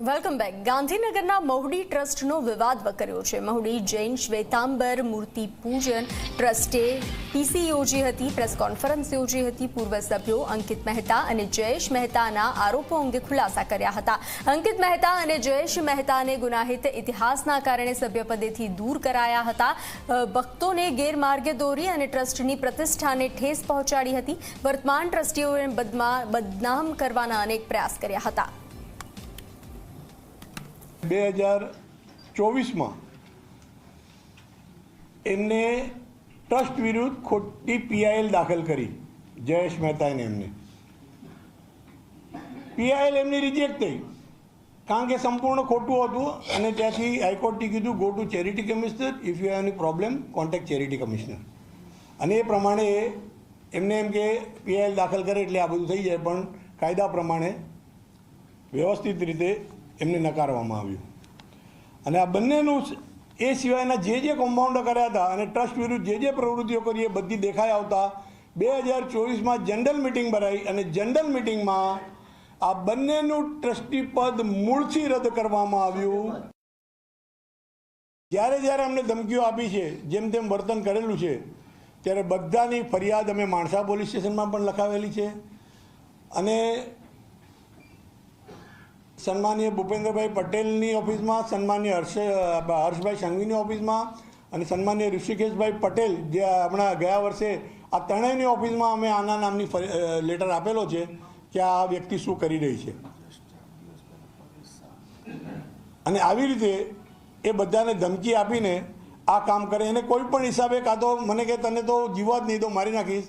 Welcome back. ગાંધીનગરના મહુડી ટ્રસ્ટનો વિવાદ વકર્યો છે. મહુડી જૈન શ્વેતાંબર મૂર્તિ પૂજન ટ્રસ્ટે પીસી યોજી હતી, પ્રેસ કોન્ફરન્સ યોજી હતી. પૂર્વ સભ્યો અંકિત મહેતા અને જયેશ મહેતાના આરોપો અંગે ખુલાસા કર્યા હતા. અંકિત મહેતા અને જયેશ મહેતાને ગુનાહિત ઇતિહાસના કારણે સભ્યપદેથી દૂર કરાયા હતા. ભક્તોને ગેરમાર્ગે દોરી અને ટ્રસ્ટની પ્રતિષ્ઠાને ઠેસ પહોંચાડી હતી. વર્તમાન ટ્રસ્ટીઓને બદનામ કરવાના અનેક પ્રયાસ કર્યા હતા. 2024 એમને ટ્રસ્ટ વિરુદ્ધ ખોટી પીઆઈએલ દાખલ કરી. જયેશ મહેતાને એમને પીઆઈએલ એમની રિજેક્ટ થઈ કારણ કે સંપૂર્ણ ખોટું હતું અને ત્યાંથી હાઈકોર્ટે કીધું go to charity commissioner, if you have any problem contact charity commissioner. અને એ પ્રમાણે એમને એમ કે પીઆઈએલ દાખલ કરે એટલે આ બધું થઈ જાય, પણ કાયદા પ્રમાણે વ્યવસ્થિત રીતે એમને નકારવામાં આવ્યું. અને આ બંનેનું એ સિવાયના જે કમ્પાઉન્ડર કર્યા હતા અને ટ્રસ્ટ વિરુદ્ધ જે પ્રવૃત્તિઓ કરી એ બધી દેખાઈ આવતા 2024 જનરલ મિટિંગ ભરાઈ અને જનરલ મિટિંગમાં આ બંનેનું ટ્રસ્ટી પદ મૂળથી રદ કરવામાં આવ્યું. જ્યારે અમને ધમકીઓ આપી છે, જેમ તેમ વર્તન કરેલું છે, ત્યારે બધાની ફરિયાદ અમે માણસા પોલીસ સ્ટેશનમાં પણ લખાવેલી છે. અને સન્માનીય ભૂપેન્દ્રભાઈ પટેલની ઓફિસમાં, સન્માનીય હર્ષભાઈ સંઘવીની ઓફિસમાં અને સન્માનીય ઋષિકેશભાઈ પટેલ જે હમણાં ગયા વર્ષે આ ત્રણેયની ઓફિસમાં અમે આના નામની લેટર આપેલો છે કે આ વ્યક્તિ શું કરી રહી છે. અને આવી રીતે એ બધાને ધમકી આપીને આ કામ કરે. એને કોઈ પણ હિસાબે કાં તો મને કે તને તો જીવવા જ નહીં તો મારી નાખીશ.